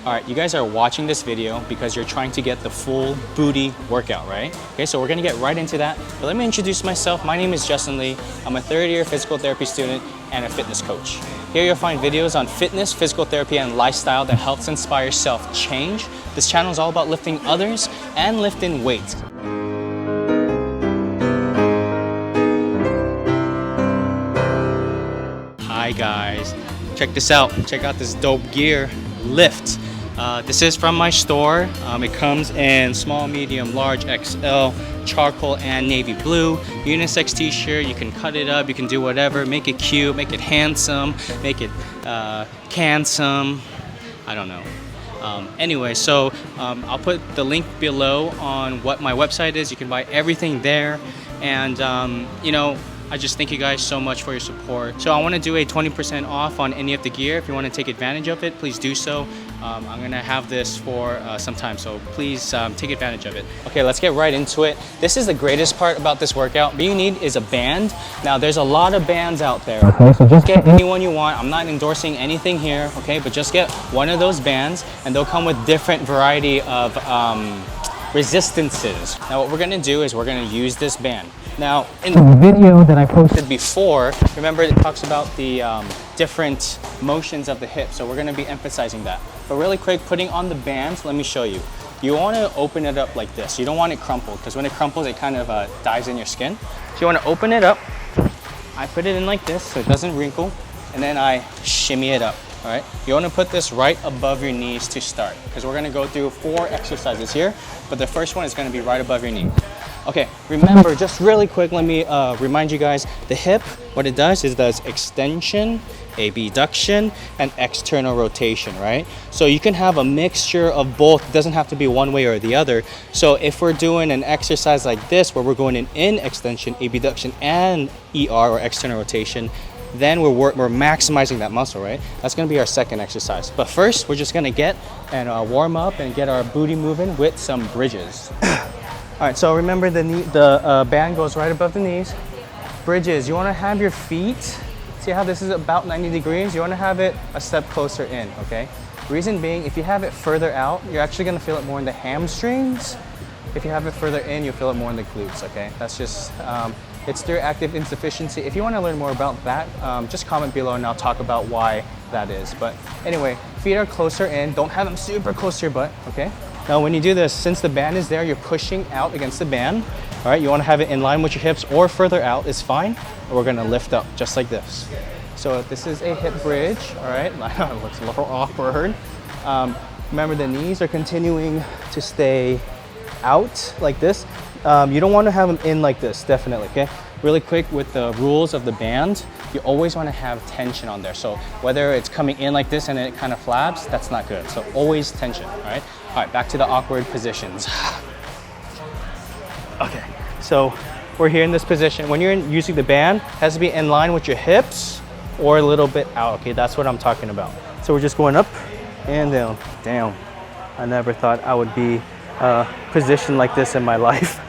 All right, you guys are watching this video because you're trying to get the full booty workout, right? Okay, so we're gonna get right into that. But let me introduce myself. My name is Justin Lee. I'm a third-year physical therapy student and a fitness coach. Here you'll find videos on fitness, physical therapy, and lifestyle that helps inspire self-change. This channel is all about lifting others and lifting weights. Hi guys, check this out. Check out this dope gear, Lift. This is from my store. It comes in small, medium, large, XL, charcoal, and navy blue. Unisex t-shirt, you can cut it up, you can do whatever, make it cute, make it handsome, make it cansome, I don't know. Anyway, so I'll put the link below on what my website is. You can buy everything there. And you know, I just thank you guys so much for your support. So I want to do a 20% off on any of the gear. If you want to take advantage of it, please do so. I'm going to have this for some time, so please take advantage of it. Okay, let's get right into it. This is the greatest part about this workout. What you need is a band. Now, there's a lot of bands out there. Okay, so just get any one you want. I'm not endorsing anything here, okay? But just get one of those bands, and they'll come with different variety of resistances. Now, what we're going to do is we're going to use this band. Now, in the video that I posted before, remember it talks about the different motions of the hip, so we're going to be emphasizing that. But really quick, putting on the bands, let me show you. You want to open it up like this. You don't want it crumpled, because when it crumples, it kind of dies in your skin. So you want to open it up. I put it in like this so it doesn't wrinkle, and then I shimmy it up. All right, you want to put this right above your knees to start, because we're going to go through 4 exercises here, but the first one is going to be right above your knee. Okay, remember, just really quick, let me remind you guys, the hip, what it does is it does extension, abduction, and external rotation, right? So you can have a mixture of both. It doesn't have to be one way or the other. So if we're doing an exercise like this, where we're going in extension, abduction, and ER, or external rotation, then we're maximizing that muscle, right? That's gonna be our second exercise. But first, we're just gonna get and warm up and get our booty moving with some bridges. All right, so remember the band goes right above the knees. Bridges, you wanna have your feet, see how this is about 90 degrees? You wanna have it a step closer in, okay? Reason being, if you have it further out, you're actually gonna feel it more in the hamstrings. If you have it further in, you'll feel it more in the glutes, okay? That's just, it's through active insufficiency. If you wanna learn more about that, just comment below and I'll talk about why that is. But anyway, feet are closer in, don't have them super close to your butt, okay? Now when you do this, since the band is there, you're pushing out against the band. All right, you wanna have it in line with your hips or further out is fine. And we're gonna lift up just like this. So this is a hip bridge, all right? It looks a little awkward. Remember, the knees are continuing to stay out like this. You don't wanna have them in like this, definitely, okay? Really quick, with the rules of the band, you always wanna have tension on there. So whether it's coming in like this and it kind of flaps, that's not good. So always tension, all right? All right, back to the awkward positions. Okay, so we're here in this position. When you're using the band, it has to be in line with your hips or a little bit out, okay? That's what I'm talking about. So we're just going up and down. Damn, I never thought I would be positioned like this in my life.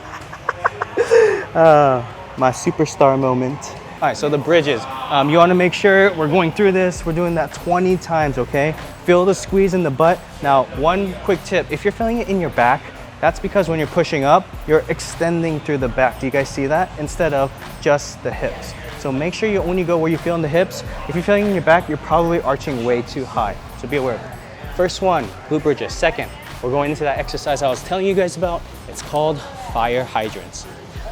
My superstar moment. All right, so the bridges. You wanna make sure we're going through this. We're doing that 20 times, okay? Feel the squeeze in the butt. Now, one quick tip, if you're feeling it in your back, that's because when you're pushing up, you're extending through the back. Do you guys see that? Instead of just the hips. So make sure you only go where you feel in the hips. If you're feeling in your back, you're probably arching way too high. So be aware of it. First one, glute bridges. Second, we're going into that exercise I was telling you guys about. It's called fire hydrants.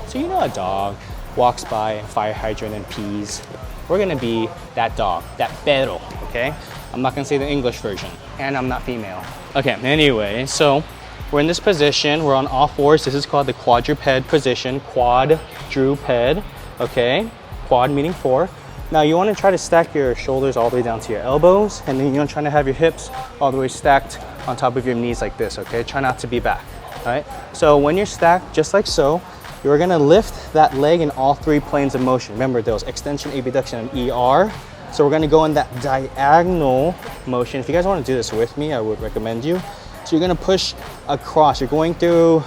So you know a dog walks by a fire hydrant and pees. We're gonna be that dog, that perro, okay? I'm not gonna say the English version, and I'm not female. Okay, anyway, so we're in this position, we're on all fours. This is called the quadruped position, quadruped, okay? Quad meaning 4. Now you wanna try to stack your shoulders all the way down to your elbows, and then you're trying to have your hips all the way stacked on top of your knees like this, okay? Try not to be back, all right? So when you're stacked, just like so, you're gonna lift that leg in all 3 planes of motion. Remember, those extension, abduction, and ER. So we're gonna go in that diagonal motion. If you guys wanna do this with me, I would recommend you. So you're gonna push across. You're going through,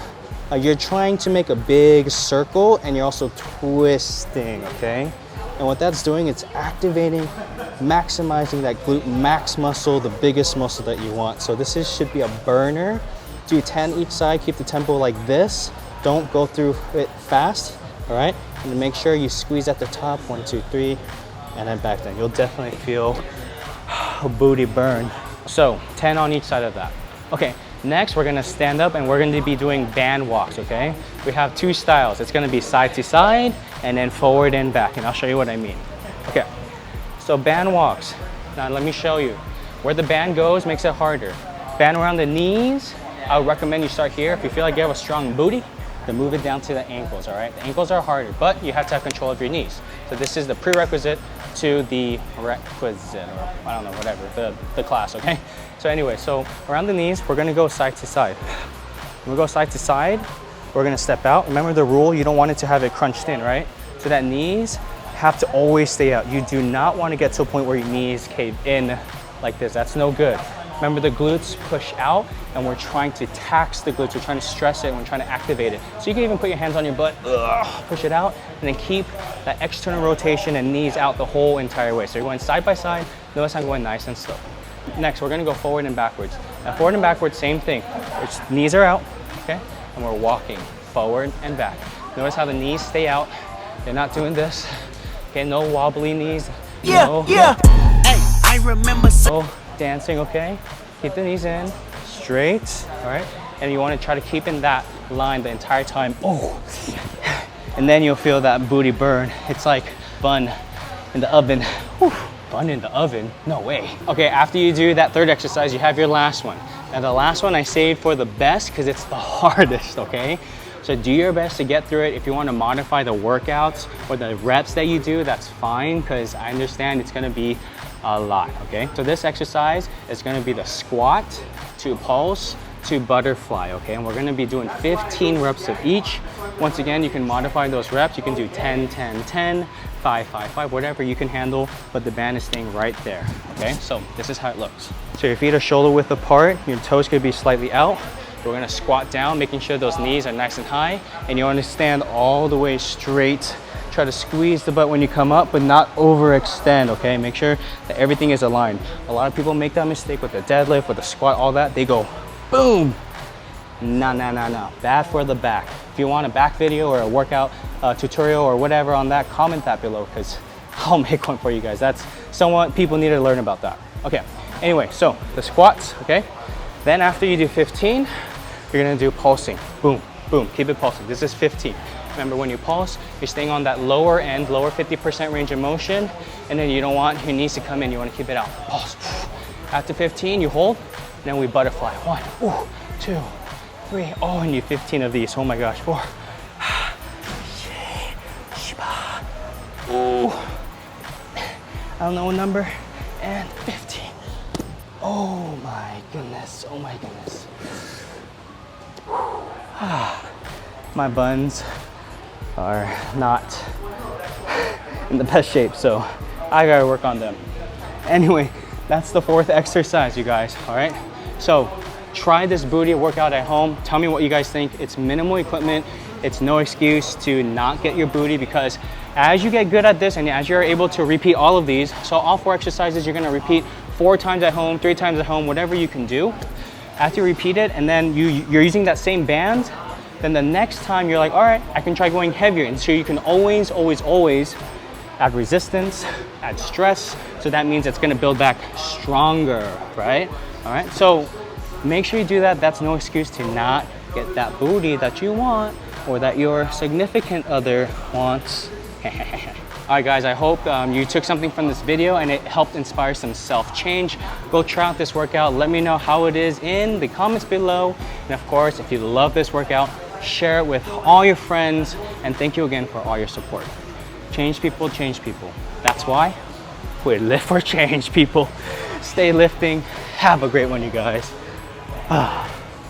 you're trying to make a big circle, and you're also twisting, okay? And what that's doing, it's activating, maximizing that glute max muscle, the biggest muscle that you want. So this should be a burner. Do 10 each side, keep the tempo like this. Don't go through it fast, all right? And make sure you squeeze at the top, 1, 2, 3, and then back down. You'll definitely feel a booty burn. So 10 on each side of that. Okay, next we're gonna stand up and we're gonna be doing band walks, okay? We have 2 styles. It's gonna be side to side and then forward and back, and I'll show you what I mean. Okay, so band walks. Now let me show you. Where the band goes makes it harder. Band around the knees, I would recommend you start here. If you feel like you have a strong booty, then move it down to the ankles, all right? The ankles are harder, but you have to have control of your knees. So this is the prerequisite to the requisite, or I don't know, whatever, the class, okay? So anyway, so around the knees, we're gonna go side to side. When we go side to side, we're gonna step out. Remember the rule, you don't want it to have it crunched in, right? So that knees have to always stay out. You do not wanna get to a point where your knees cave in like this. That's no good. Remember the glutes push out and we're trying to tax the glutes. We're trying to stress it and we're trying to activate it. So you can even put your hands on your butt, push it out, and then keep that external rotation and knees out the whole entire way. So you're going side by side. Notice I'm going nice and slow. Next, we're gonna go forward and backwards. Now forward and backwards, same thing. Knees are out, okay? And we're walking forward and back. Notice how the knees stay out. They're not doing this. Okay, no wobbly knees. Yeah, no, yeah. Hey, I remember so. Dancing, okay? Keep the knees in, straight, all right? And you wanna try to keep in that line the entire time. Oh, and then you'll feel that booty burn. It's like bun in the oven. Whew. Bun in the oven? No way. Okay, after you do that third exercise, you have your last one. Now the last one I saved for the best because it's the hardest, okay? So do your best to get through it. If you want to modify the workouts or the reps that you do, that's fine, because I understand it's gonna be a lot, okay? So this exercise is gonna be the squat to pulse to butterfly, okay? And we're gonna be doing 15 reps of each. Once again, you can modify those reps. You can do 10, 10, 10, 5, 5, 5, whatever you can handle, but the band is staying right there, okay? So this is how it looks. So your feet are shoulder width apart, your toes could be slightly out. We're gonna squat down, making sure those knees are nice and high, and you wanna stand all the way straight. Try to squeeze the butt when you come up, but not overextend, okay? Make sure that everything is aligned. A lot of people make that mistake with the deadlift, with the squat, all that. They go, boom. No. Bad for the back. If you want a back video or a workout tutorial or whatever on that, comment that below, because I'll make one for you guys. That's somewhat, people need to learn about that. Okay, anyway, so the squats, okay? Then after you do 15, you're gonna do pulsing. Boom, boom, keep it pulsing. This is 15. Remember, when you pulse, you're staying on that lower end, lower 50% range of motion, and then you don't want your knees to come in, you wanna keep it out. Pulse. After 15, you hold, and then we butterfly. 1, 2, 3, oh, and you 15 of these, oh my gosh, 4. Ooh. I don't know what number, and 15. Oh my goodness, oh my goodness. My buns are not in the best shape, so I gotta work on them. Anyway, that's the 4th exercise, you guys, all right? So try this booty workout at home. Tell me what you guys think. It's minimal equipment. It's no excuse to not get your booty, because as you get good at this and as you're able to repeat all of these, so all 4 exercises you're gonna repeat 4 times at home, 3 times at home, whatever you can do. After you repeat it and then you're using that same band, then the next time you're like, all right, I can try going heavier. And so you can always add resistance, add stress. So that means it's gonna build back stronger, right? All right, so make sure you do that. That's no excuse to not get that booty that you want or that your significant other wants. All right, guys, I hope you took something from this video and it helped inspire some self-change. Go try out this workout. Let me know how it is in the comments below. And of course, if you love this workout, share it with all your friends. And thank you again for all your support. Change people, change people. That's why we live for change, people. Stay lifting. Have a great one, you guys.